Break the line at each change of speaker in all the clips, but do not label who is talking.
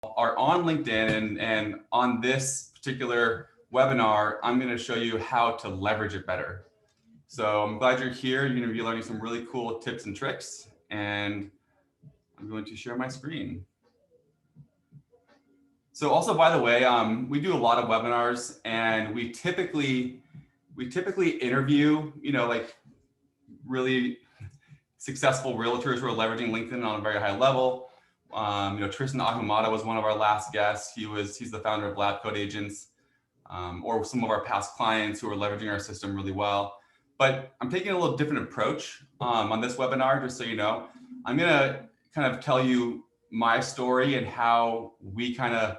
are on LinkedIn, and on this particular webinar, I'm going to show you how to leverage it better. So I'm glad you're here. You're going to be learning some really cool tips and tricks, and I'm going to share my screen. So also, by the way, we do a lot of webinars, and we typically interview, like really successful realtors who are leveraging LinkedIn on a very high level. Tristan Ahumada was one of our last guests. He's the founder of Lab Code Agents, or some of our past clients who are leveraging our system really well. But I'm taking a little different approach on this webinar, just so you know. I'm gonna kind of tell you my story and how we kind of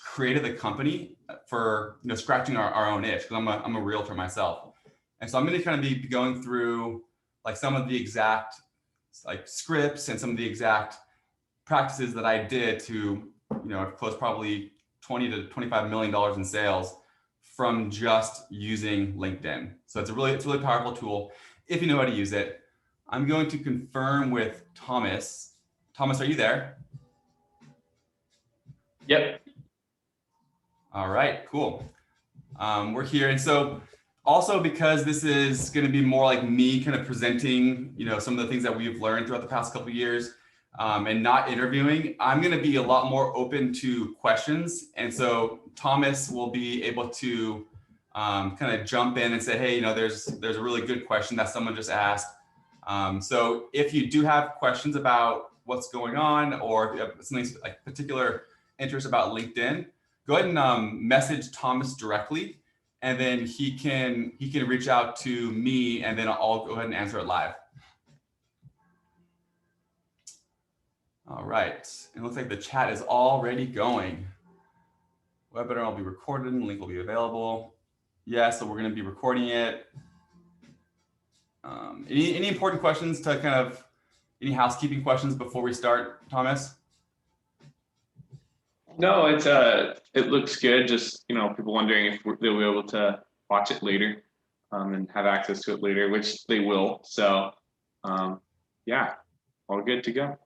created the company for scratching our own itch, because I'm a realtor myself. And so I'm going to kind of be going through like some of the exact like scripts and some of the exact practices that I did to, close probably $20 to $25 million in sales from just using LinkedIn. So it's a really powerful tool if you know how to use it. I'm going to confirm with Thomas. Thomas, are you there?
Yep.
All right, cool. We're here. And so also, because this is going to be more like me kind of presenting, some of the things that we've learned throughout the past couple of years, and not interviewing, I'm going to be a lot more open to questions. And so Thomas will be able to kind of jump in and say, hey, there's a really good question that someone just asked. So if you do have questions about what's going on, or if you have something like particular interest about LinkedIn, go ahead and message Thomas directly, and then he can reach out to me, and then I'll go ahead and answer it live. All right, it looks like the chat is already going. Webinar will be recorded and link will be available. Yeah, so we're going to be recording it. Any important questions to kind of, any housekeeping questions before we start, Thomas?
No, it looks good. Just people wondering if they'll be able to watch it later, and have access to it later, which they will. So, yeah, all good to go.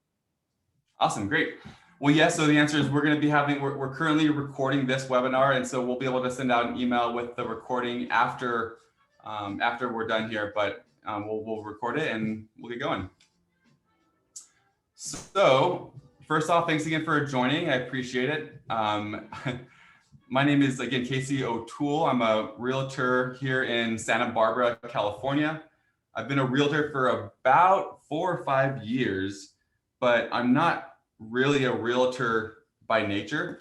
Awesome, great. Well, yes. So the answer is we're currently recording this webinar, and so we'll be able to send out an email with the recording after we're done here. But we'll record it and we'll get going. So first off, thanks again for joining. I appreciate it. My name is, again, Casey O'Toole. I'm a realtor here in Santa Barbara, California. I've been a realtor for about 4 or 5 years, but I'm not really a realtor by nature.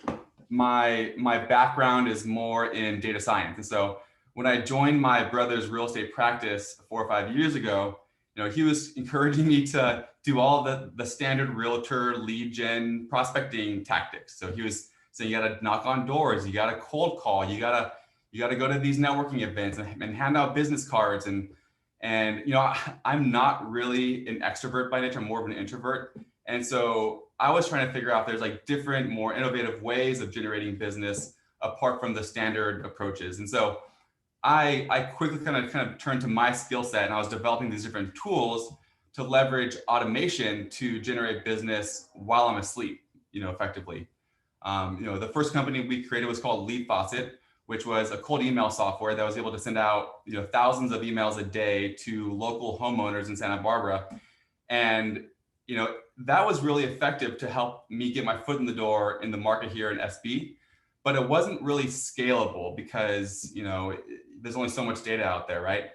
My background is more in data science. And so when I joined my brother's real estate practice 4 or 5 years ago, he was encouraging me to do all the standard realtor lead gen prospecting tactics. So he was saying, you got to knock on doors, you got to cold call, you got to go to these networking events and hand out business cards. And I'm not really an extrovert by nature. I'm more of an introvert. And so I was trying to figure out if there's like different, more innovative ways of generating business apart from the standard approaches. And so I quickly kind of turned to my skill set, and I was developing these different tools to leverage automation to generate business while I'm asleep, effectively. The first company we created was called Lead Faucet, which was a cold email software that was able to send out, thousands of emails a day to local homeowners in Santa Barbara. And, that was really effective to help me get my foot in the door in the market here in SB, but it wasn't really scalable because, there's only so much data out there, right?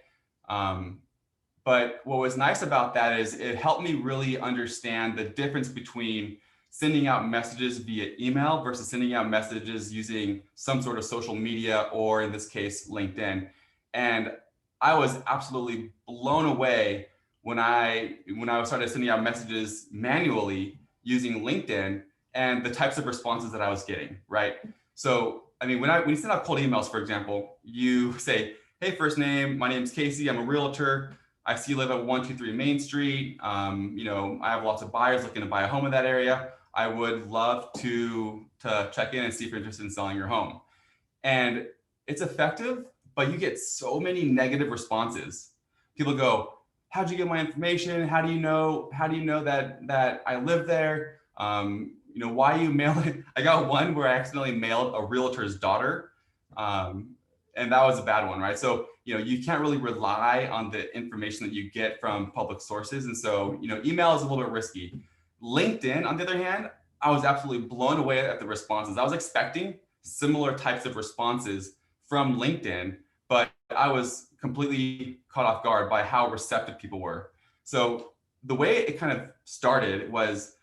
But what was nice about that is it helped me really understand the difference between sending out messages via email versus sending out messages using some sort of social media, or in this case, LinkedIn. And I was absolutely blown away when I started sending out messages manually using LinkedIn and the types of responses that I was getting, right? So, when you send out cold emails, for example, you say, hey, first name, my name's Casey, I'm a realtor. I see you live at 123 Main Street. I have lots of buyers looking to buy a home in that area. I would love to check in and see if you're interested in selling your home. And it's effective, but you get so many negative responses. People go, how'd you get my information? How do you know that I live there? why you mail it? I got one where I accidentally mailed a realtor's daughter. And that was a bad one, right? So, you can't really rely on the information that you get from public sources. And so, email is a little bit risky. LinkedIn, on the other hand, I was absolutely blown away at the responses. I was expecting similar types of responses from LinkedIn, but I was completely caught off guard by how receptive people were. So the way it kind of started was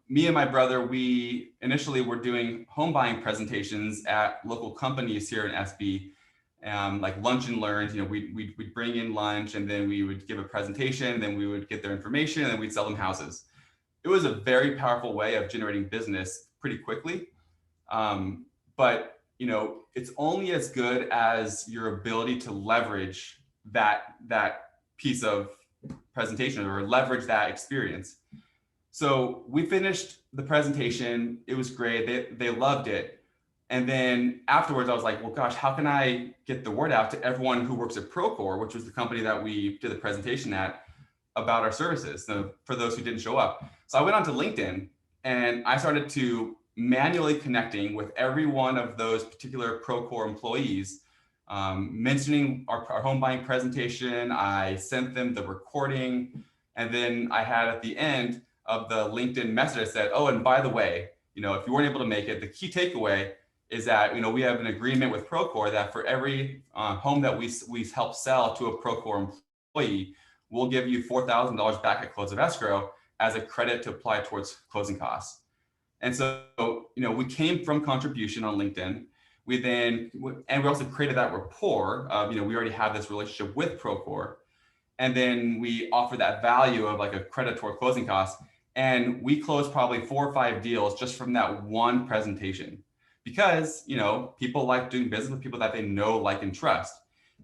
me and my brother, we initially were doing home buying presentations at local companies here in SB, like lunch and learns. We'd bring in lunch and then we would give a presentation, then we would get their information and then we'd sell them houses. It was a very powerful way of generating business pretty quickly. But it's only as good as your ability to leverage that piece of presentation or leverage that experience. So we finished the presentation. It was great. They loved it. And then afterwards, I was like, well, gosh, how can I get the word out to everyone who works at Procore, which was the company that we did the presentation at, about our services, so for those who didn't show up. So I went onto LinkedIn and I started to manually connecting with every one of those particular Procore employees, mentioning our home buying presentation. I sent them the recording. And then I had at the end of the LinkedIn message, I said, oh, and by the way, if you weren't able to make it, the key takeaway is that, we have an agreement with Procore that for every home that we help sell to a Procore employee, we'll give you $4,000 back at close of escrow as a credit to apply towards closing costs. And so, we came from contribution on LinkedIn. And we also created that rapport of, we already have this relationship with Procore. And then we offer that value of like a credit toward closing costs. And we closed probably 4 or 5 deals just from that one presentation because, people like doing business with people that they know, like, and trust.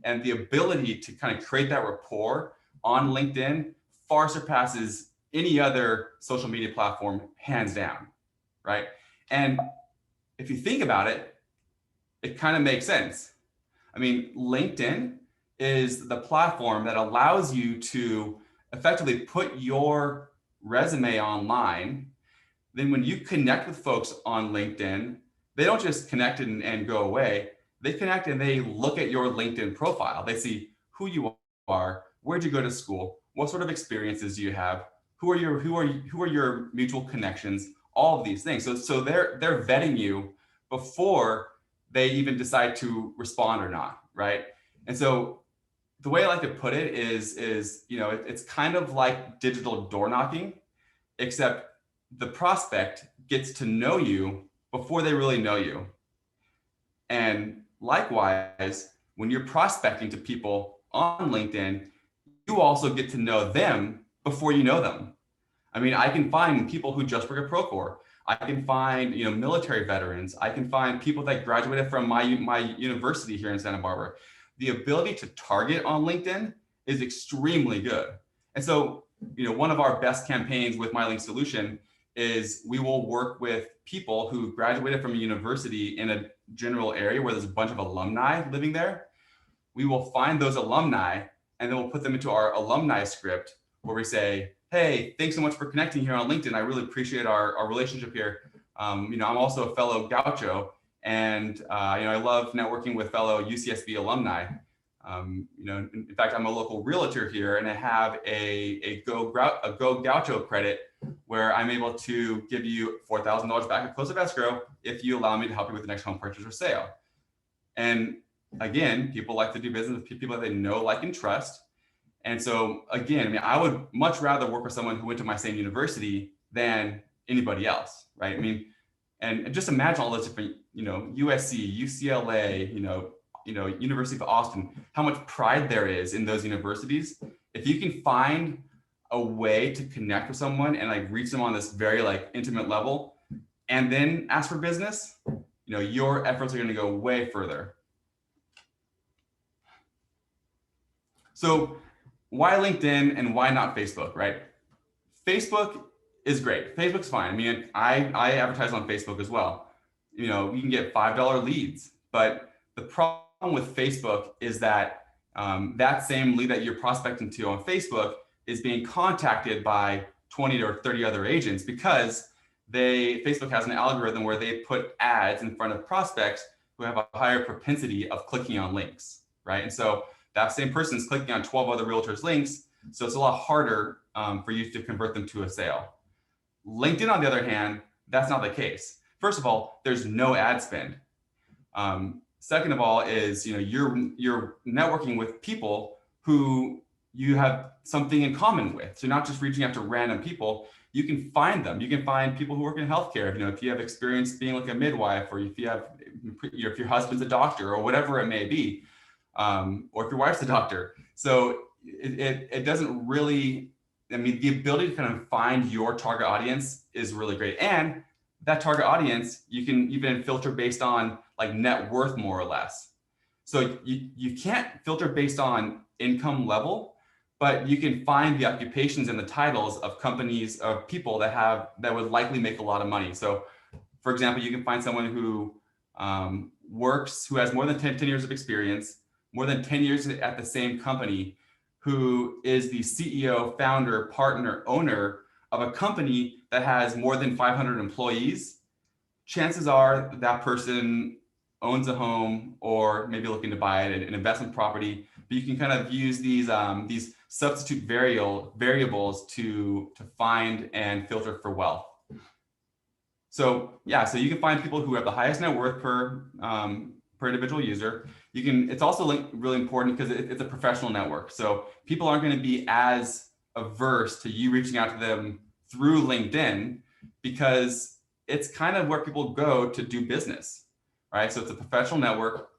And the ability to kind of create that rapport on LinkedIn far surpasses any other social media platform, hands down, right? And if you think about it, it kind of makes sense. I mean, LinkedIn is the platform that allows you to effectively put your resume online. Then when you connect with folks on LinkedIn, they don't just connect and go away. They connect and they look at your LinkedIn profile. They see who you are, where'd you go to school, what sort of experiences do you have, who are your mutual connections, all of these things. So they're vetting you before they even decide to respond or not, right? And so the way I like to put it is it's kind of like digital door knocking, except the prospect gets to know you before they really know you. And likewise, when you're prospecting to people on LinkedIn, you also get to know them before you know them. I mean, I can find people who just work at Procore. I can find, military veterans. I can find people that graduated from my university here in Santa Barbara. The ability to target on LinkedIn is extremely good. And so, one of our best campaigns with MyLink Solution is we will work with people who graduated from a university in a general area where there's a bunch of alumni living there. We will find those alumni and then we'll put them into our alumni script where we say, hey, thanks so much for connecting here on LinkedIn. I really appreciate our relationship here. I'm also a fellow Gaucho, and I love networking with fellow UCSB alumni. In fact, I'm a local realtor here, and I have a Go Gaucho credit where I'm able to give you $4,000 back at close of escrow if you allow me to help you with the next home purchase or sale. And again, people like to do business with people that they know, like, and trust. And so again, I would much rather work with someone who went to my same university than anybody else, right? And just imagine all those different, USC, UCLA, University of Austin, how much pride there is in those universities. If you can find a way to connect with someone and reach them on this very intimate level, and then ask for business, your efforts are going to go way further. So why LinkedIn and why not Facebook, right? Facebook is great. Facebook's fine. I advertise on Facebook as well. You can get $5 leads, but the problem with Facebook is that that same lead that you're prospecting to on Facebook is being contacted by 20 or 30 other agents because Facebook has an algorithm where they put ads in front of prospects who have a higher propensity of clicking on links, right? And so that same person is clicking on 12 other realtors' links, so it's a lot harder for you to convert them to a sale. LinkedIn, on the other hand, that's not the case. First of all, there's no ad spend. Second of all is, you're networking with people who you have something in common with. So you're not just reaching out to random people. You can find them. You can find people who work in healthcare. If you have experience being like a midwife, or if your husband's a doctor, or whatever it may be, or if your wife's a doctor. So it doesn't really. I mean, the ability to kind of find your target audience is really great, and that target audience you can even filter based on like net worth, more or less. So you can't filter based on income level, but you can find the occupations and the titles of companies, of people that would likely make a lot of money. So for example, you can find someone who who has more than 10 years of experience, more than 10 years at the same company, who is the CEO, founder, partner, owner of a company that has more than 500 employees. Chances are that person owns a home, or maybe looking to buy an investment property. But you can kind of use these substitute variables to find and filter for wealth. So yeah, so you can find people who have the highest net worth per individual user. It's also really important because it's a professional network. So people aren't going to be as averse to you reaching out to them through LinkedIn, because it's kind of where people go to do business, right? So it's a professional network.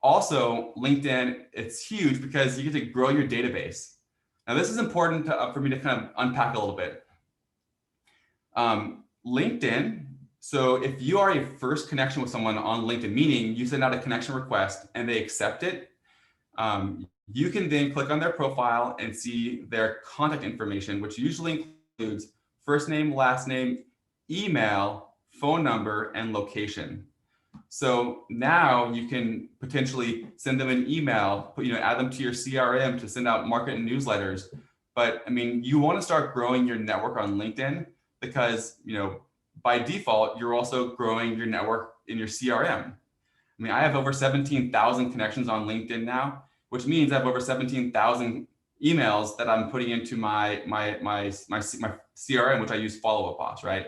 Also, LinkedIn, it's huge because you get to grow your database. Now, this is important for me to kind of unpack a little bit. LinkedIn, so if you are a first connection with someone on LinkedIn, meaning you send out a connection request and they accept it, you can then click on their profile and see their contact information, which usually includes first name, last name, email, phone number, and location. So now you can potentially send them an email, add them to your CRM to send out marketing newsletters. But I mean, you want to start growing your network on LinkedIn because, by default, you're also growing your network in your CRM. I mean, I have over 17,000 connections on LinkedIn now, which means I have over 17,000 emails that I'm putting into my CRM, which I use Follow Up Boss, right?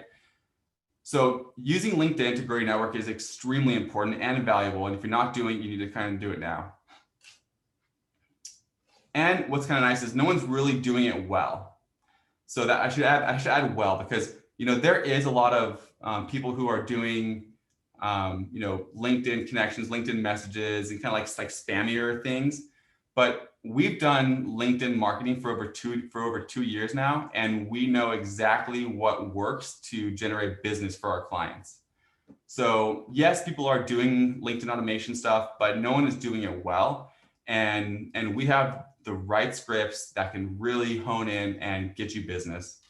So using LinkedIn to grow your network is extremely important and valuable. And if you're not doing it, you need to kind of do it now. And what's kind of nice is no one's really doing it well. So that I should add well, because there is a lot of people who are doing LinkedIn connections, LinkedIn messages, and kind of like spammier things. But we've done LinkedIn marketing for over 2 years now, and we know exactly what works to generate business for our clients. So yes, people are doing LinkedIn automation stuff, but no one is doing it well. And we have the right scripts that can really hone in and get you business.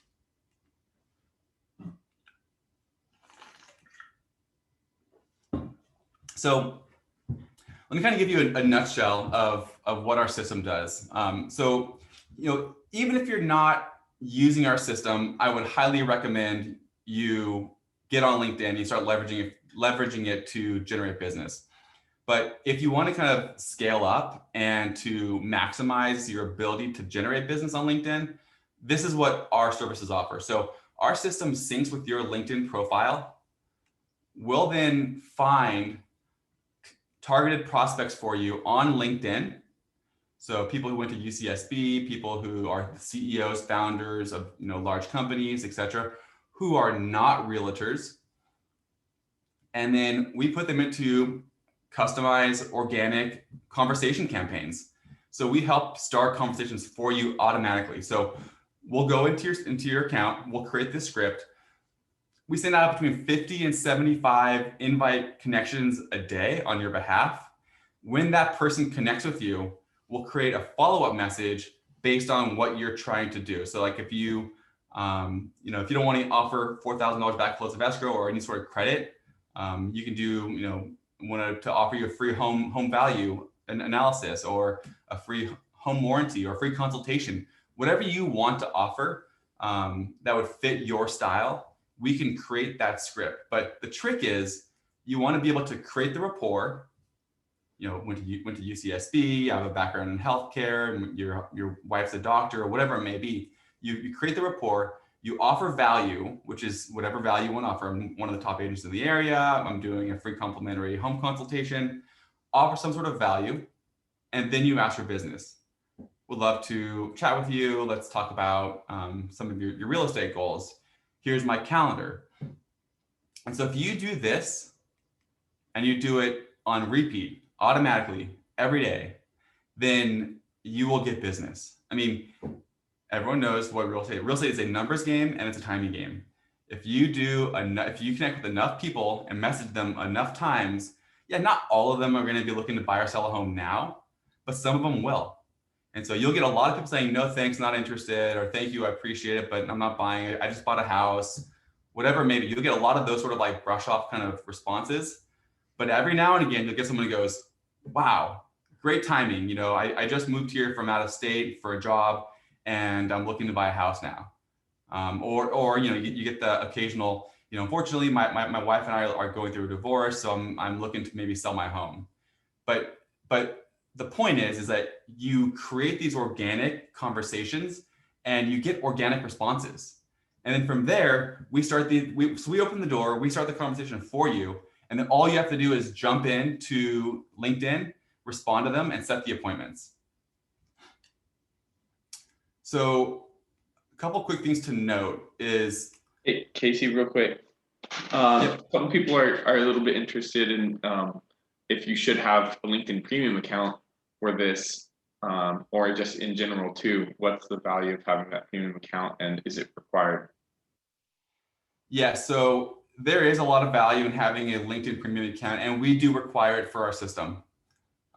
So let me kind of give you a nutshell of what our system does. So, even if you're not using our system, I would highly recommend you get on LinkedIn and you start leveraging it to generate business. But if you want to kind of scale up and to maximize your ability to generate business on LinkedIn, this is what our services offer. So our system syncs with your LinkedIn profile. We'll then find targeted prospects for you on LinkedIn. So people who went to UCSB, people who are CEOs, founders of large companies, etc., who are not realtors. And then we put them into customized organic conversation campaigns. So we help start conversations for you automatically. So we'll go into your account, we'll create this script. We send out between 50 and 75 invite connections a day on your behalf. When that person connects with you, we'll create a follow-up message based on what you're trying to do. So like if you don't want to offer $4,000 back close of escrow or any sort of credit, you can do, want to offer you a free home value analysis, or a free home warranty, or a free consultation, whatever you want to offer that would fit your style. we can create that script. But the trick is you want to be able to create the rapport. You know, went to UCSB, you have a background in healthcare, and your wife's a doctor or whatever it may be. You create the rapport, you offer value, which is whatever value you want to offer. I'm one of the top agents in the area. I'm doing a free complimentary home consultation. Offer some sort of value, and then you ask for business. Would love to chat with you. Let's talk about some of your real estate goals. Here's my calendar. And so if you do this and you do it on repeat automatically every day, then you will get business. I mean, everyone knows what real estate is a numbers game and it's a timing game. If you connect with enough people and message them enough times, yeah, not all of them are going to be looking to buy or sell a home now, but some of them will. And so you'll get a lot of people saying, no, thanks, not interested, or thank you, I appreciate it, but I'm not buying it. I just bought a house, whatever it may be. You'll get a lot of those sort of like brush off kind of responses. But every now and again, you'll get someone who goes, wow, great timing. You know, I just moved here from out of state for a job and I'm looking to buy a house now. Or you know, you get the occasional, you know, unfortunately, my wife and I are going through a divorce, so I'm looking to maybe sell my home. But the point is that you create these organic conversations and you get organic responses. And then from there, we open the door, we start the conversation for you. And then all you have to do is jump into LinkedIn, respond to them, and set the appointments. So a couple quick things to note is...
Hey, Casey, real quick. Some people are a little bit interested in if you should have a LinkedIn Premium account for this, or just in general too. What's the value of having that premium account, and is it required?
Yeah, so there is a lot of value in having a LinkedIn Premium account, and we do require it for our system.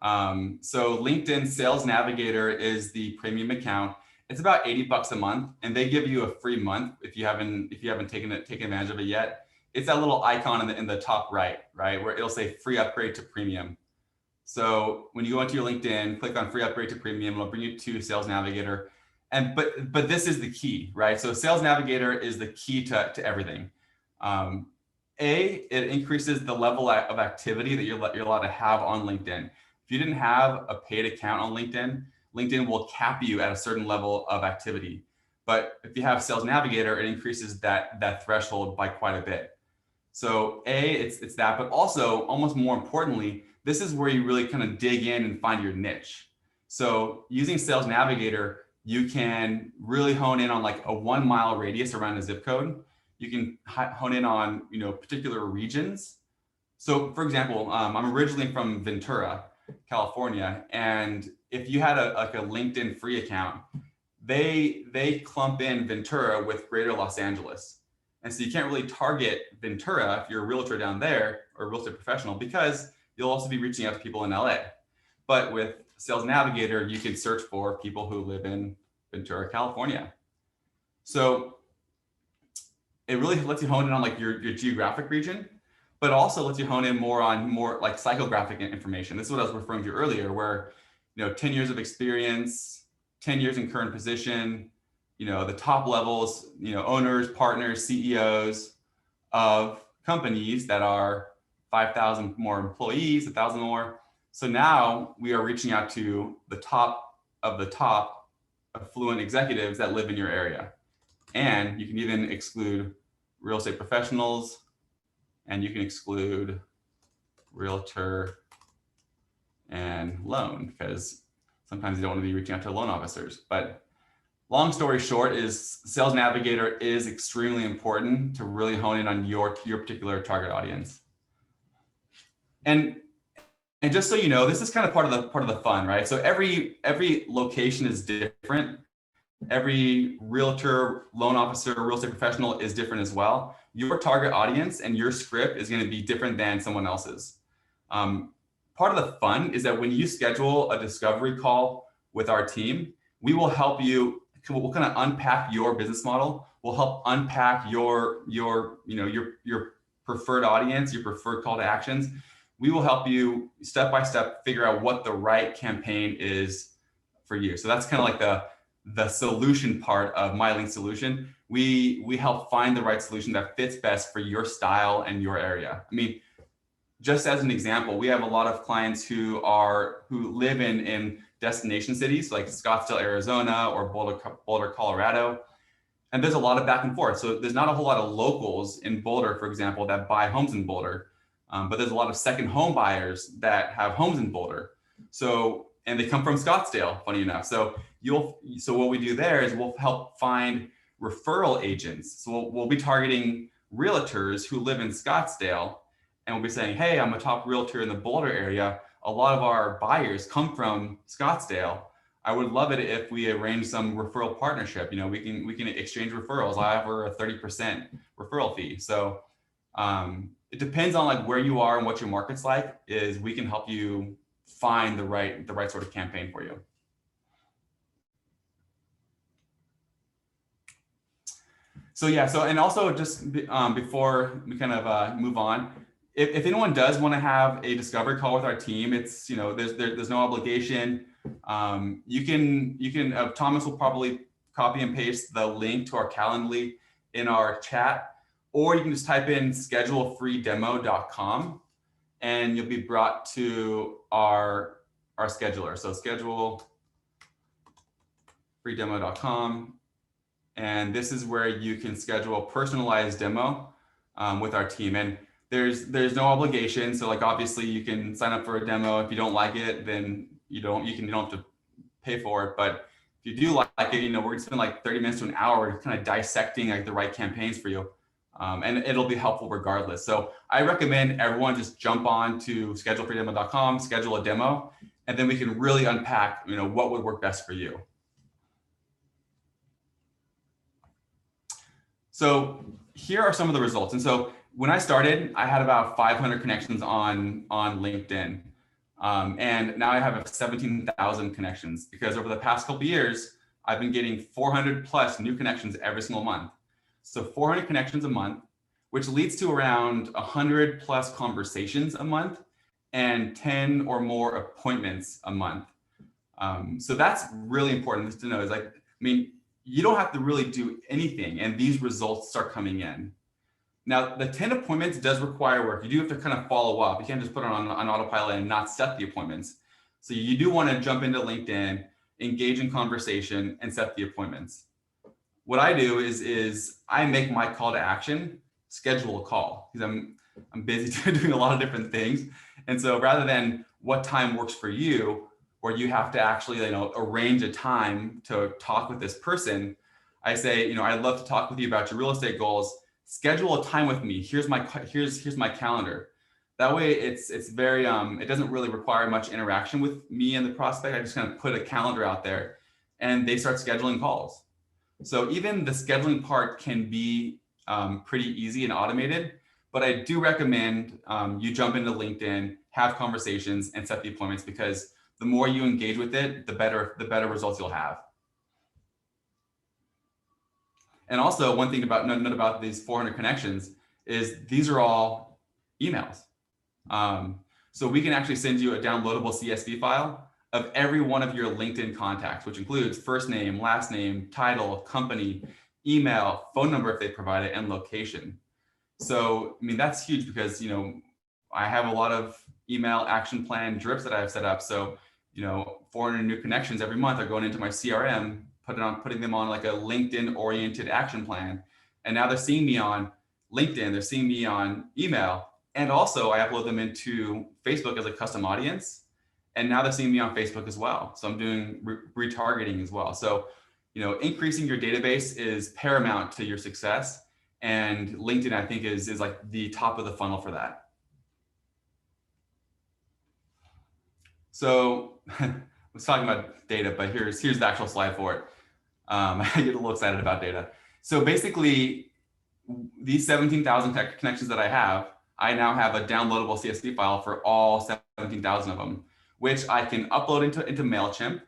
So LinkedIn Sales Navigator is the premium account. It's about $80 a month, and they give you a free month if you haven't taken advantage of it yet. It's that little icon in the top right, where it'll say free upgrade to premium. So when you go into your LinkedIn, click on free upgrade to premium, it'll bring you to Sales Navigator. And but this is the key, right? So Sales Navigator is the key to everything. It increases the level of activity that you're allowed to have on LinkedIn. If you didn't have a paid account on LinkedIn, LinkedIn will cap you at a certain level of activity. But if you have Sales Navigator, it increases that threshold by quite a bit. So it's that, but also almost more importantly, this is where you really kind of dig in and find your niche. So using Sales Navigator, you can really hone in on like a 1 mile radius around a zip code. You can hone in on, you know, particular regions. So for example, I'm originally from Ventura, California. And if you had a LinkedIn free account, they clump in Ventura with Greater Los Angeles. And so you can't really target Ventura if you're a realtor down there or a real estate professional, because you'll also be reaching out to people in LA. But with Sales Navigator, you can search for people who live in Ventura, California. So it really lets you hone in on like your geographic region, but also lets you hone in more like psychographic information. This is what I was referring to earlier, where, you know, 10 years of experience, 10 years in current position, you know, the top levels, you know, owners, partners, CEOs of companies that are 5,000 more employees, 1,000 more. So now we are reaching out to the top affluent executives that live in your area. And you can even exclude real estate professionals, and you can exclude realtor and loan, because sometimes you don't want to be reaching out to loan officers. But long story short is Sales Navigator is extremely important to really hone in on your particular target audience. And just so you know, this is kind of part of the fun, right? So every location is different. Every realtor, loan officer, real estate professional is different as well. Your target audience and your script is going to be different than someone else's. Part of the fun is that when you schedule a discovery call with our team, we will help you. We'll kind of unpack your business model. We'll help unpack your preferred audience, your preferred call to actions. We will help you step by step figure out what the right campaign is for you. So that's kind of like the solution part of MyLink Solution. We help find the right solution that fits best for your style and your area. I mean, just as an example, we have a lot of clients who live in destination cities like Scottsdale, Arizona, or Boulder, Colorado. And there's a lot of back and forth. So there's not a whole lot of locals in Boulder, for example, that buy homes in Boulder. But there's a lot of second home buyers that have homes in Boulder. So, and they come from Scottsdale, funny enough. So what we do there is we'll help find referral agents. So we'll be targeting realtors who live in Scottsdale, and we'll be saying, hey, I'm a top realtor in the Boulder area. A lot of our buyers come from Scottsdale. I would love it if we arrange some referral partnership. You know, we can exchange referrals. I offer a 30% referral fee. So it depends on like where you are and what your market's like. Is we can help you find the right sort of campaign for you. So yeah. So and also just before we kind of move on, if anyone does want to have a discovery call with our team, it's there's no obligation. You can Thomas will probably copy and paste the link to our Calendly in our chat, or you can just type in schedulefreedemo.com and you'll be brought to our scheduler. So schedulefreedemo.com, and this is where you can schedule a personalized demo with our team. And there's no obligation. So like obviously you can sign up for a demo. If you don't like it, then you don't have to pay for it. But if you do like it, we're gonna spend like 30 minutes to an hour kind of dissecting like the right campaigns for you. And it'll be helpful regardless. So I recommend everyone just jump on to schedulefreedemo.com, schedule a demo, and then we can really unpack, what would work best for you. So here are some of the results. And so when I started, I had about 500 connections on LinkedIn. And now I have 17,000 connections because over the past couple of years, I've been getting 400 plus new connections every single month. So 400 connections a month, which leads to around 100 plus conversations a month and 10 or more appointments a month. So that's really important to know. Is like, you don't have to really do anything and these results start coming in. Now, the 10 appointments does require work. You do have to kind of follow up. You can't just put it on autopilot and not set the appointments. So you do want to jump into LinkedIn, engage in conversation, and set the appointments. What I do is I make my call to action, schedule a call, because I'm busy doing a lot of different things. And so rather than what time works for you, or you have to actually arrange a time to talk with this person, I say, I'd love to talk with you about your real estate goals. Schedule a time with me. Here's my calendar. That way it's very, it doesn't really require much interaction with me and the prospect. I just kind of put a calendar out there and they start scheduling calls. So even the scheduling part can be pretty easy and automated, but I do recommend you jump into LinkedIn, have conversations and set the appointments, because the more you engage with it, the better results you'll have. And also one thing about these 400 connections is these are all emails. So we can actually send you a downloadable CSV file of every one of your LinkedIn contacts, which includes first name, last name, title, company, email, phone number if they provide it, and location. So, that's huge because, I have a lot of email action plan drips that I've set up. So, 400 new connections every month are going into my CRM, putting them on like a LinkedIn oriented action plan. And now they're seeing me on LinkedIn, they're seeing me on email. And also I upload them into Facebook as a custom audience. And now they're seeing me on Facebook as well. So I'm doing retargeting as well. So, increasing your database is paramount to your success. And LinkedIn, I think, is like the top of the funnel for that. So I was talking about data, but here's the actual slide for it. I get a little excited about data. So basically, these 17,000 connections that I now have a downloadable CSV file for all 17,000 of them, which I can upload into MailChimp.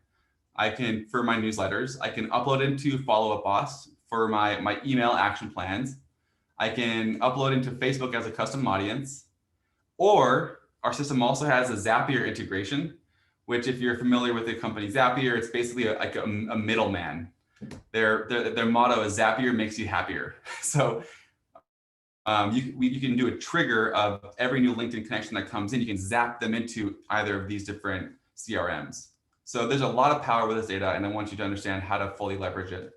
For my newsletters, I can upload into Follow Up Boss for my email action plans. I can upload into Facebook as a custom audience, or our system also has a Zapier integration, which if you're familiar with the company Zapier, it's basically like a middleman. Their motto is Zapier makes you happier. So you can do a trigger of every new LinkedIn connection that comes in. You can zap them into either of these different CRMs. So there's a lot of power with this data, and I want you to understand how to fully leverage it.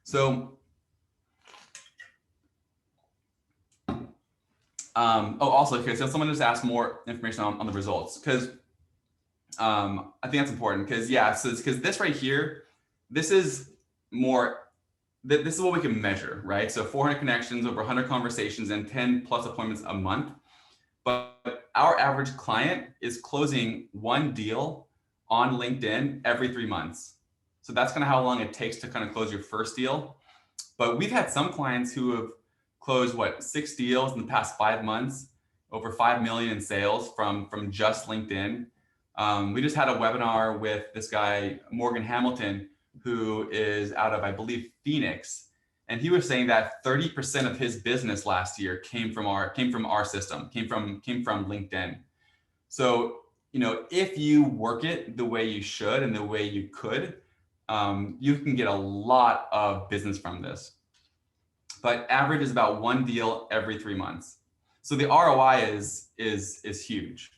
So, also, okay, so someone just asked more information on the results, because I think that's important, because yeah, so because this right here, this is what we can measure, right? So 400 connections, over 100 conversations, and 10 plus appointments a month. But our average client is closing one deal on LinkedIn every 3 months. So that's kind of how long it takes to kind of close your first deal. But we've had some clients who have closed 6 deals in the past 5 months, over 5 million in sales from just LinkedIn. We just had a webinar with this guy, Morgan Hamilton, who is out of, I believe, Phoenix. And he was saying that 30% of his business last year came from our system, came from LinkedIn. So, if you work it the way you should and the way you could, you can get a lot of business from this. But average is about 1 deal every 3 months. So the ROI is huge.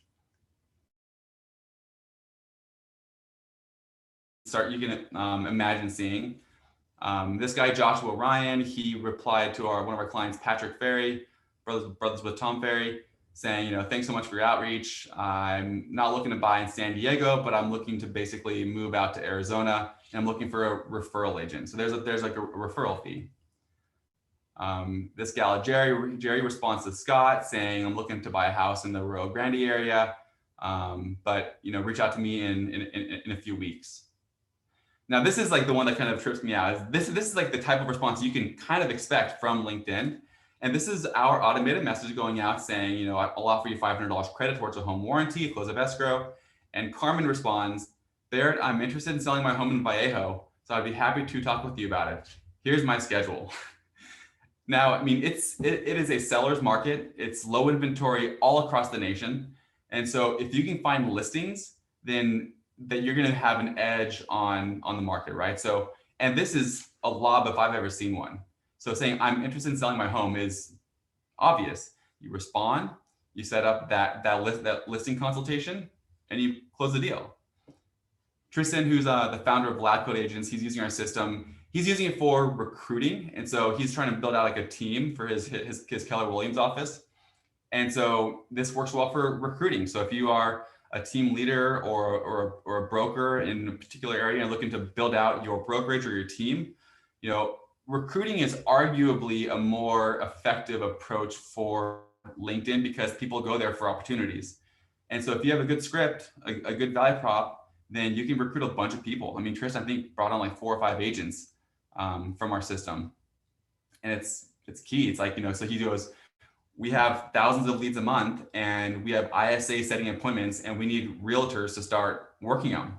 You can imagine seeing this guy, Joshua Ryan. He replied to one of our clients, Patrick Ferry, brothers with Tom Ferry, saying, thanks so much for your outreach. I'm not looking to buy in San Diego, but I'm looking to basically move out to Arizona, and I'm looking for a referral agent. So there's like a referral fee. This gal, Jerry responds to Scott saying, I'm looking to buy a house in the Rio Grande area, but reach out to me in a few weeks. Now, this is like the one that kind of trips me out. This is like the type of response you can kind of expect from LinkedIn. And this is our automated message going out saying, I'll offer you $500 credit towards a home warranty, close of escrow. And Carmen responds, Barrett, I'm interested in selling my home in Vallejo, so I'd be happy to talk with you about it. Here's my schedule. Now, I mean, it is a seller's market. It's low inventory all across the nation. And so if you can find listings, then that you're going to have an edge on the market, right? So, and this is a lob if I've ever seen one. So saying I'm interested in selling my home is obvious. You respond, you set up that listing consultation, and you close the deal. Tristan, who's the founder of Lab Code Agents, he's using our system. He's using it for recruiting, and so he's trying to build out like a team for his Keller Williams office. And so this works well for recruiting. So if you are a team leader or a broker in a particular area and looking to build out your brokerage or your team, recruiting is arguably a more effective approach for LinkedIn because people go there for opportunities. And so if you have a good script, a good value prop, then you can recruit a bunch of people. I mean, Tristan, I think, brought on like 4 or 5 agents from our system. And it's key. It's like, so he goes, we have thousands of leads a month and we have ISA setting appointments and we need realtors to start working on.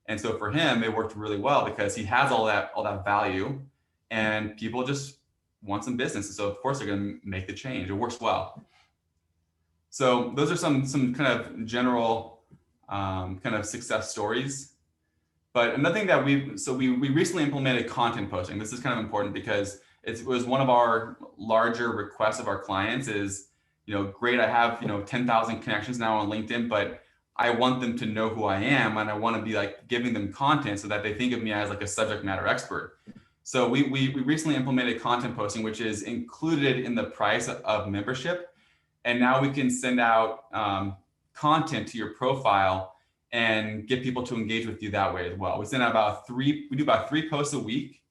And so for him, it worked really well because he has all that value and people just want some business. And so of course they're going to make the change. It works well. So those are some kind of general kind of success stories. But another thing that we recently implemented content posting. This is kind of important because it was one of our larger requests of our clients is, great, I have, 10,000 connections now on LinkedIn, but I want them to know who I am. And I want to be like giving them content so that they think of me as like a subject matter expert. So we recently implemented content posting, which is included in the price of membership. And now we can send out content to your profile and get people to engage with you that way as well. We do about 3 posts a week.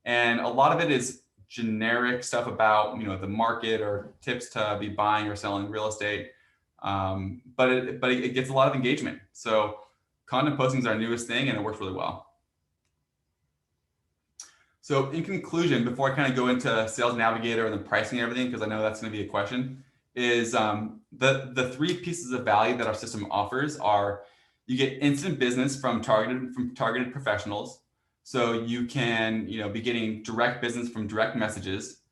And a lot of it is generic stuff about, the market or tips to be buying or selling real estate. But it gets a lot of engagement. So content posting is our newest thing and it works really well. So in conclusion, before I kind of go into Sales Navigator and the pricing and everything, because I know that's going to be a question, is the 3 pieces of value that our system offers are you get instant business from targeted professionals. So you can, be getting direct business from direct messages.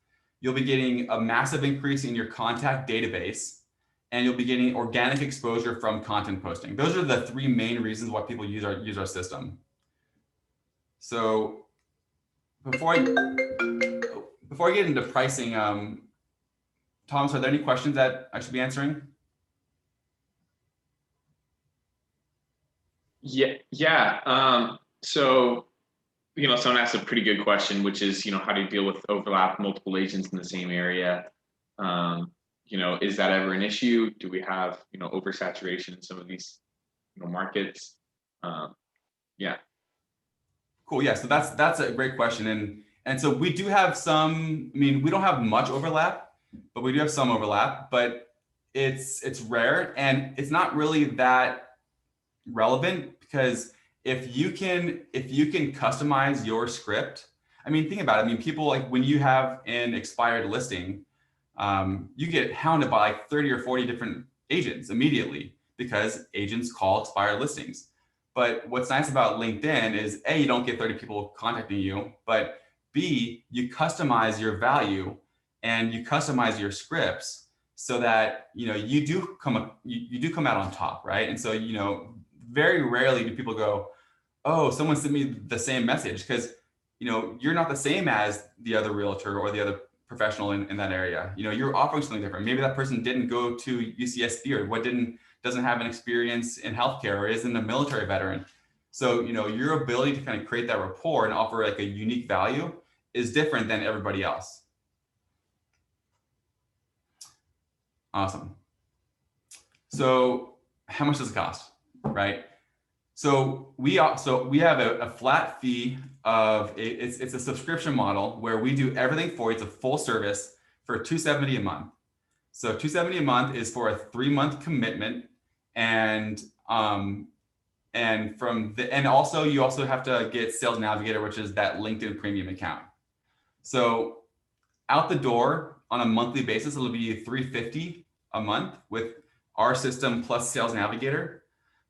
You'll be getting a massive increase in your contact database. and you'll be getting organic exposure from content posting. Those are the three main reasons why people use our system. So before I get into pricing, Thomas, are there any questions that I should be answering?
Yeah. So, someone asked a pretty good question, which is, how do you deal with overlap, multiple agents in the same area? Is that ever an issue? Do we have, oversaturation in some of these, markets? Yeah.
Cool. Yeah. So that's a great question. And so we do have some, we don't have much overlap, but we do have some overlap, but it's rare and it's not really that relevant, because if you can customize your script, think about it. People, like, when you have an expired listing, you get hounded by like 30 or 40 different agents immediately because agents call expired listings. But what's nice about LinkedIn is A, you don't get 30 people contacting you, but B, you customize your value and you customize your scripts so that you do come out on top, right? And so very rarely do people go, oh, someone sent me the same message, because you're not the same as the other realtor or the other professional in that area. You're offering something different. Maybe that person didn't go to UCSB or doesn't have an experience in healthcare or isn't a military veteran. So your ability to kind of create that rapport and offer like a unique value is different than everybody else. Awesome. So how much does it cost, right? So we have a flat fee of it's a subscription model where we do everything for you. It's a full service for $270 a month. So $270 a month is for a 3-month commitment, and also you also have to get Sales Navigator, which is that LinkedIn premium account. So out the door on a monthly basis, it'll be $350 a month with our system plus Sales Navigator.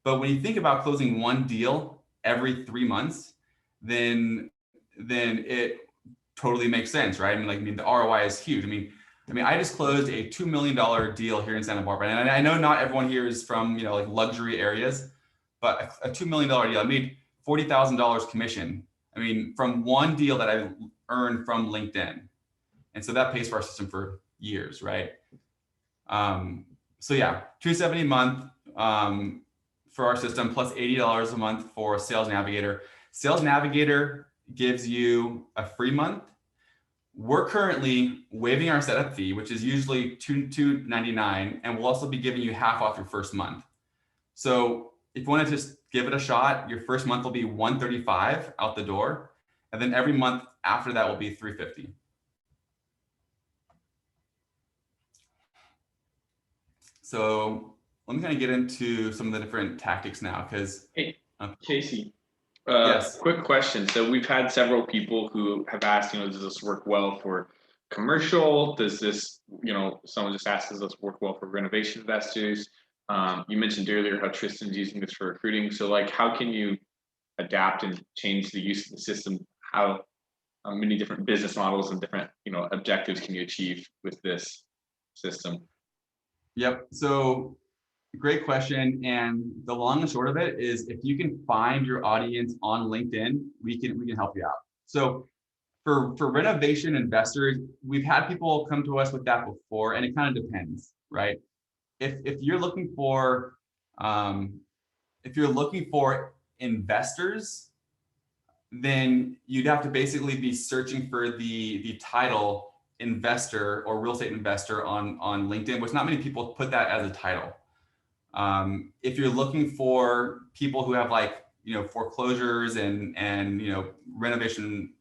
But when you think about closing one deal every 3 months, then it totally makes sense, right? The ROI is huge. I just closed a $2 million deal here in Santa Barbara, and I know not everyone here is from like luxury areas, but a $2 million deal, I made $40,000 commission. From one deal that I earned from LinkedIn, and so that pays for our system for years, right? So yeah, $270 a month for our system, plus $80 a month for Sales Navigator. Sales Navigator gives you a free month. We're currently waiving our setup fee, which is usually $299, and we'll also be giving you half off your first month. So if you want to just give it a shot, your first month will be $135 out the door, and then every month after that will be $350. So let me kind of get into some of the different tactics now, because
hey, Casey,
yes.
Quick question. So we've had several people who have asked, does this work well for commercial? Does this, someone just asked, does this work well for renovation investors? You mentioned earlier how Tristan's using this for recruiting. So like, how can you adapt and change the use of the system? How many different business models and different, objectives can you achieve with this system?
Yep. So great question. And the long and short of it is, if you can find your audience on LinkedIn, we can help you out. So for renovation investors, we've had people come to us with that before, and it kind of depends, right? If you're looking for investors, then you'd have to basically be searching for the title investor or real estate investor on LinkedIn, which not many people put that as a title. If you're looking for people who have foreclosures and renovation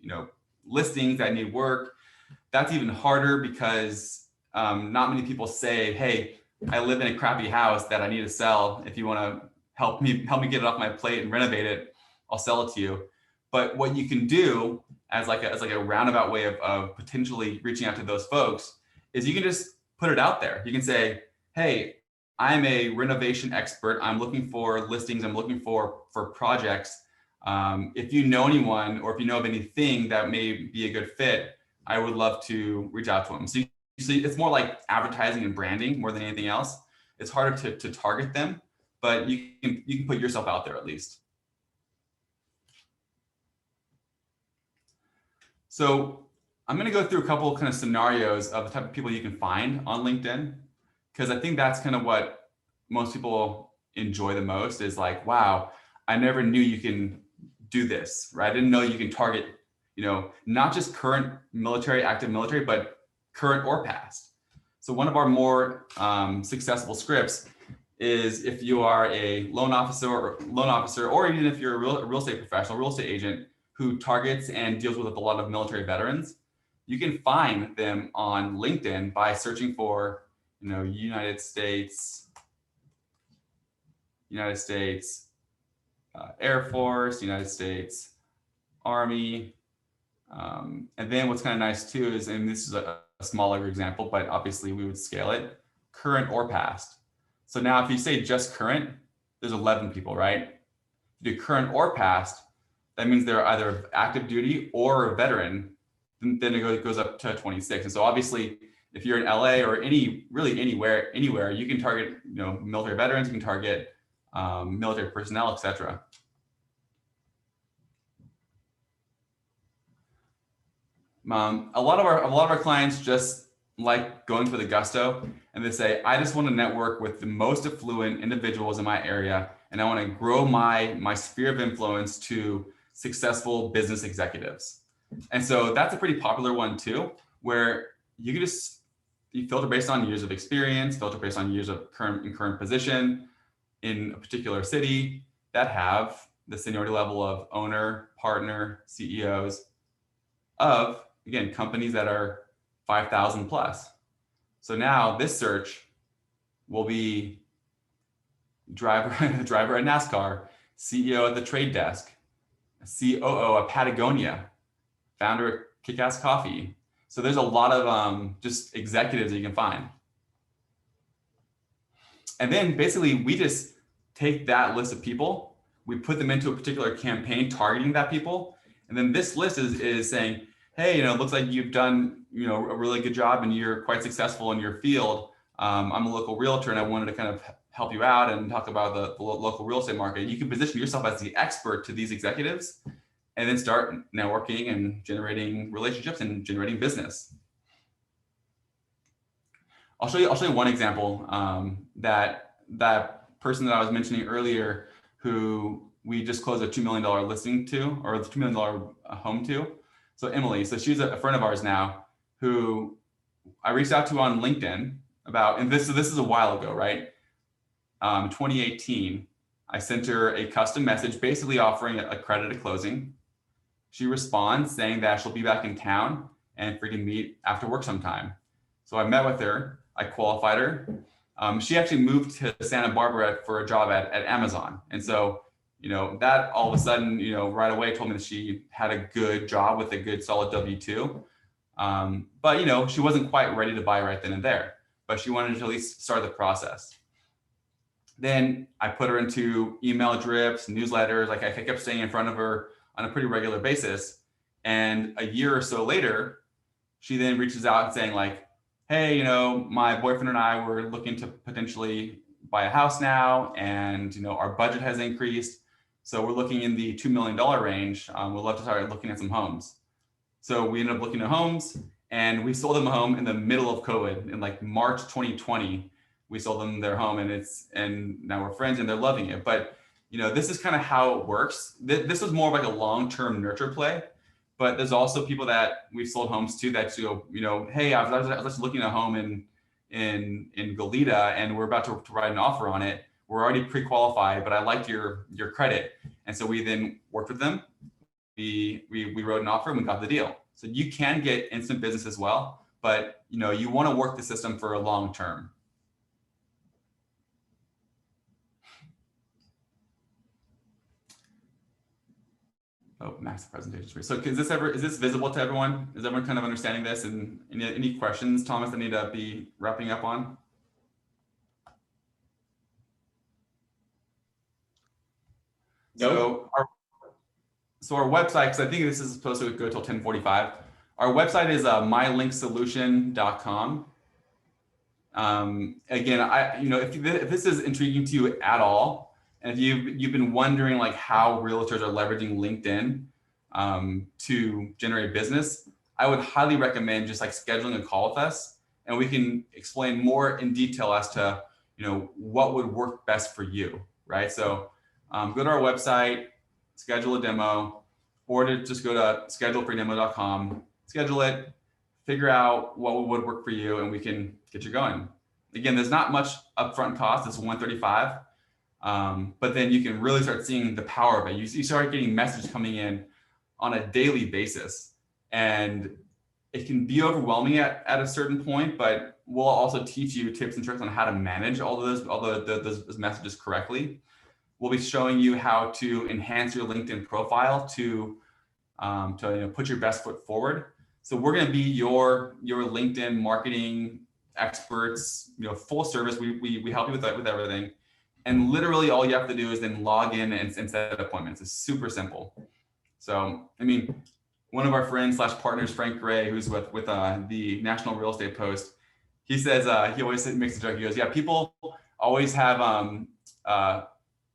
listings that need work, that's even harder, because not many people say, hey, I live in a crappy house that I need to sell. If you want to help me get it off my plate and renovate it, I'll sell it to you. But what you can do as a roundabout way of potentially reaching out to those folks is you can just put it out there. You can say, hey, I'm a renovation expert. I'm looking for listings. I'm looking for projects. If you know anyone, or if you know of anything that may be a good fit, I would love to reach out to them. So it's more like advertising and branding more than anything else. it's harder to target them, but you can put yourself out there at least. So I'm going to go through a couple kind of scenarios of the type of people you can find on LinkedIn, because I think that's kind of what most people enjoy the most is like, wow, I never knew you can do this, right? I didn't know you can target, not just current military, active military, but current or past. So one of our more successful scripts is if you are a loan officer, or even if you're a real estate professional, real estate agent who targets and deals with a lot of military veterans, you can find them on LinkedIn by searching for, United States Air Force, United States Army. And then what's kind of nice too is, and this is a smaller example, but obviously we would scale it, current or past. So now if you say just current, there's 11 people, right? If you do current or past, that means they're either active duty or a veteran, then it goes up to 26. And so obviously, if you're in LA or anywhere, you can target, military veterans, you can target military personnel, etc. A lot of our clients just like going for the gusto, and they say, I just want to network with the most affluent individuals in my area, and I want to grow my sphere of influence to successful business executives. And so that's a pretty popular one too, where you can you filter based on years of experience, filter based on years of current position in a particular city that have the seniority level of owner, partner, CEOs of, again, companies that are 5,000 plus. So now this search will be driver at NASCAR, CEO at the trade desk, COO at Patagonia, founder at Kick-Ass Coffee. So there's a lot of just executives that you can find. And then basically we just take that list of people, we put them into a particular campaign targeting that people. And then this list is saying, hey, it looks like you've done, a really good job and you're quite successful in your field. I'm a local realtor and I wanted to kind of help you out and talk about the local real estate market. You can position yourself as the expert to these executives and then start networking and generating relationships and generating business. I'll show you one example that person that I was mentioning earlier, who we just closed a $2 million listing to, or the $2 million home to. So Emily, so she's a friend of ours now, who I reached out to on LinkedIn about, and this is a while ago, right? 2018, I sent her a custom message basically offering a credit at closing. She responds saying that she'll be back in town and free to meet after work sometime. So I met with her, I qualified her. She actually moved to Santa Barbara for a job at Amazon. And so, that all of a sudden, right away told me that she had a good job with a good solid W-2. But, she wasn't quite ready to buy right then and there, but she wanted to at least start the process. Then I put her into email drips, newsletters, like I kept staying in front of her on a pretty regular basis. And a year or so later, she then reaches out and saying like, hey, my boyfriend and I were looking to potentially buy a house now, and our budget has increased. So we're looking in the $2 million range. We'd love to start looking at some homes. So we ended up looking at homes, and we sold them a home in the middle of COVID in like March 2020. We sold them their home, and now we're friends and they're loving it. But this is kind of how it works. This was more of like a long-term nurture play. But there's also people that we've sold homes to that go, hey, I was just looking at a home in Goleta, and we're about to write an offer on it. We're already pre-qualified, but I liked your credit. And so we then worked with them. We wrote an offer and we got the deal. So you can get instant business as well, but you want to work the system for a long term. Oh, max presentation screen. So is this visible to everyone? Is everyone kind of understanding this? And any questions, Thomas, I need to be wrapping up on?
Nope.
So our website, because I think this is supposed to go till 10:45. Our website is mylinksolution.com. Again, if this is intriguing to you at all, and if you've been wondering like how realtors are leveraging LinkedIn to generate business, I would highly recommend just like scheduling a call with us, and we can explain more in detail as to what would work best for you, right? So go to our website, schedule a demo, or to just go to schedulefreedemo.com, schedule it, figure out what would work for you, and we can get you going. Again, there's not much upfront cost. It's $135, but then you can really start seeing the power of it. You start getting messages coming in on a daily basis, and it can be overwhelming at a certain point, but we'll also teach you tips and tricks on how to manage all those messages correctly. We'll be showing you how to enhance your LinkedIn profile to put your best foot forward. So we're going to be your LinkedIn marketing experts, full service. We help you with everything. And literally all you have to do is then log in and set appointments. It's super simple. So, I mean, one of our friends / partners, Frank Gray, who's with the National Real Estate Post, he says, he always makes a joke. He goes, yeah, people always have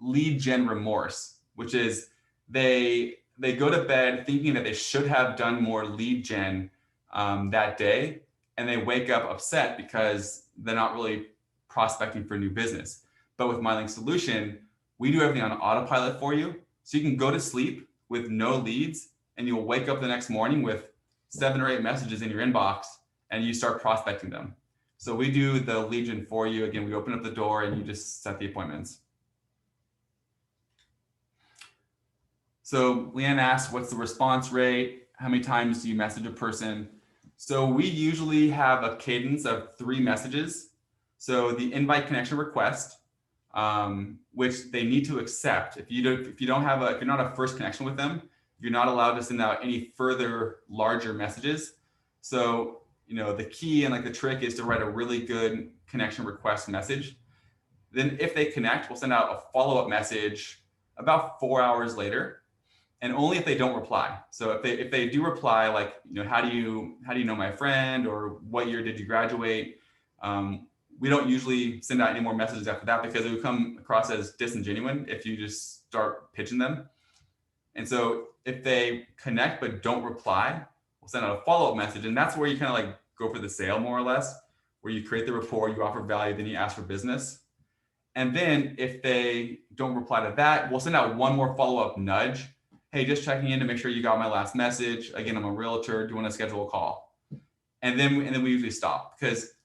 lead gen remorse, which is they go to bed thinking that they should have done more lead gen that day, and they wake up upset because they're not really prospecting for new business. But with MyLink Solution, we do everything on autopilot for you, so you can go to sleep with no leads, and you'll wake up the next morning with 7 or 8 messages in your inbox, and you start prospecting them. So we do the lead gen for you. Again, we open up the door and you just set the appointments. So Leanne asked, what's the response rate? How many times do you message a person? So we usually have a cadence of 3 messages. So the invite connection request, which they need to accept. If you're not a first connection with them, you're not allowed to send out any further larger messages. So, the key and like the trick is to write a really good connection request message. Then if they connect, we'll send out a follow-up message about 4 hours later, and only if they don't reply. So if they do reply, like, how do you know my friend, or what year did you graduate? We don't usually send out any more messages after that, because it would come across as disingenuous if you just start pitching them. And so if they connect but don't reply, we'll send out a follow-up message. And that's where you kind of like go for the sale, more or less, where you create the rapport, you offer value, then you ask for business. And then if they don't reply to that, we'll send out one more follow-up nudge. Hey, just checking in to make sure you got my last message. Again, I'm a realtor. Do you want to schedule a call? And then we usually stop, because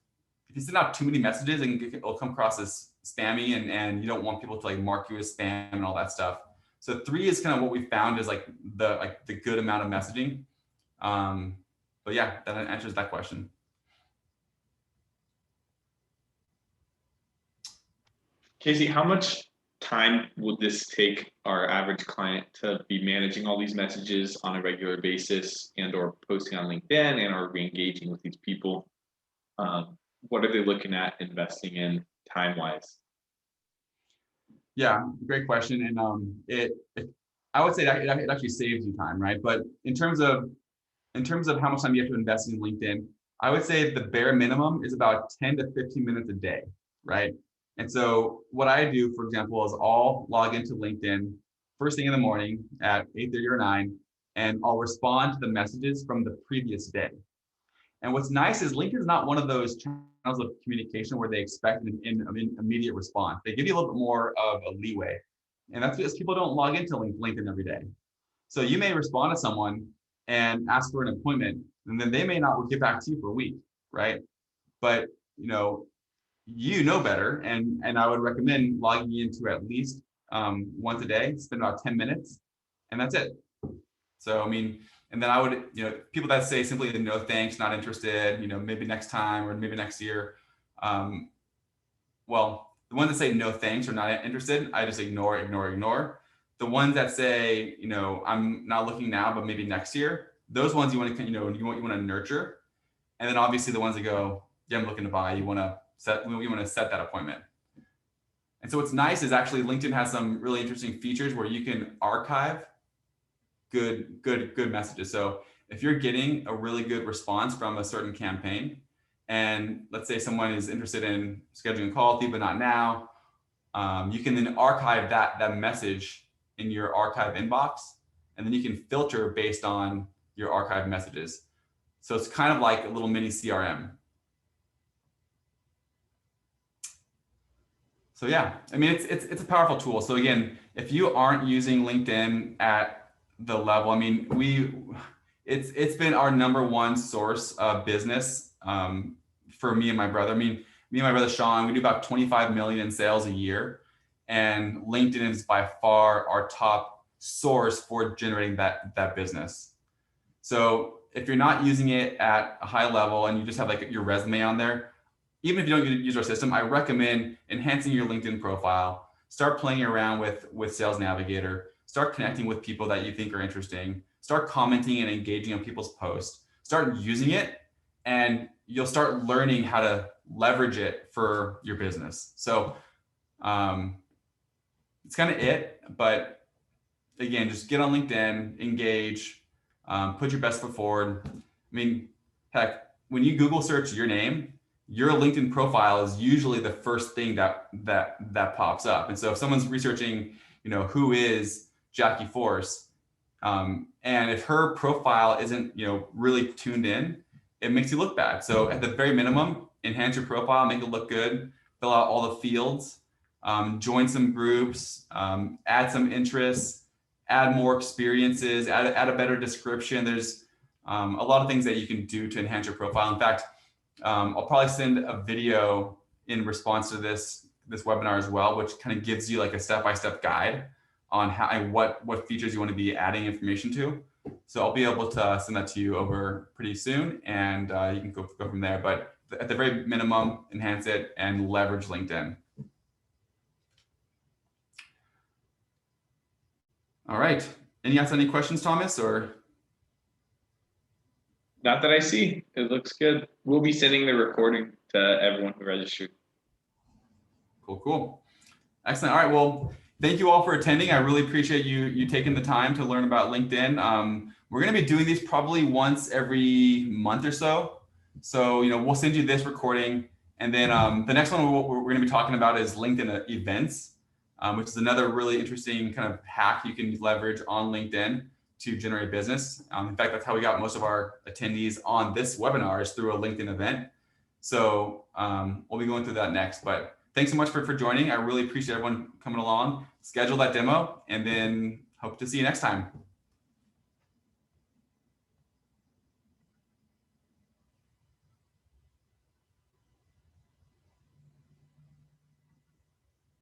if you send out too many messages, it'll come across as spammy, and you don't want people to like mark you as spam and all that stuff. So 3 is kind of what we found is like the good amount of messaging. But yeah, that answers that question.
Casey, how much time would this take our average client to be managing all these messages on a regular basis, and or posting on LinkedIn, and or re-engaging with these people? What are they looking at investing in time-wise?
Yeah, great question. And I would say that it actually saves you time, right? But in terms of how much time you have to invest in LinkedIn, I would say the bare minimum is about 10 to 15 minutes a day, right? And so what I do, for example, is I'll log into LinkedIn first thing in the morning at 8:30 or 9, and I'll respond to the messages from the previous day. And what's nice is LinkedIn is not one of those channels of communication where they expect an immediate response. They give you a little bit more of a leeway. And that's because people don't log into LinkedIn every day. So you may respond to someone and ask for an appointment, and then they may not get back to you for a week, right? But you know better, and I would recommend logging into at least once a day, spend about 10 minutes, and that's it. So, I mean, and then I would, people that say simply no thanks, not interested, maybe next time or maybe next year. Well, the ones that say no thanks or not interested, I just ignore. The ones that say, I'm not looking now, but maybe next year, those ones you want to, you want to nurture. And then obviously the ones that go, yeah, I'm looking to buy, you want to set that appointment. And so what's nice is actually LinkedIn has some really interesting features where you can archive good messages. So if you're getting a really good response from a certain campaign, and let's say someone is interested in scheduling a call with you, but not now, you can then archive that message in your archive inbox, and then you can filter based on your archive messages. So it's kind of like a little mini CRM. So yeah, I mean, it's a powerful tool. So again, if you aren't using LinkedIn at the level, I mean, it's been our #1 source of business for me and my brother. I mean, me and my brother Sean, we do about 25 million in sales a year, and LinkedIn is by far our top source for generating that business. So if you're not using it at a high level and you just have like your resume on there, even if you don't use our system, I recommend enhancing your LinkedIn profile. Start playing around with Sales Navigator. Start connecting with people that you think are interesting. Start commenting and engaging on people's posts. Start using it, and you'll start learning how to leverage it for your business. So it's kind of it. But again, just get on LinkedIn, engage, put your best foot forward. I mean, heck, when you Google search your name, your LinkedIn profile is usually the first thing that pops up. And so if someone's researching, who is Jackie Force, and if her profile isn't, really tuned in, it makes you look bad. So at the very minimum, enhance your profile, make it look good, fill out all the fields, join some groups, add some interests, add more experiences, add a better description. There's a lot of things that you can do to enhance your profile. In fact, I'll probably send a video in response to this webinar as well, which kind of gives you like a step-by-step guide on how and what features you want to be adding information to. So I'll be able to send that to you over pretty soon, and you can go from there. But at the very minimum, enhance it and leverage LinkedIn. All right. Any questions, Thomas, or?
Not that I see. It looks good. We'll be sending the recording to everyone who registered.
Cool. Excellent. All right. Well, thank you all for attending. I really appreciate you taking the time to learn about LinkedIn. We're going to be doing these probably once every month or so. So, we'll send you this recording. And then the next one we're going to be talking about is LinkedIn events, which is another really interesting kind of hack you can leverage on LinkedIn to generate business. In fact, that's how we got most of our attendees on this webinar, is through a LinkedIn event. So we'll be going through that next. But thanks so much for joining. I really appreciate everyone coming along. Schedule that demo, and then hope to see you next time.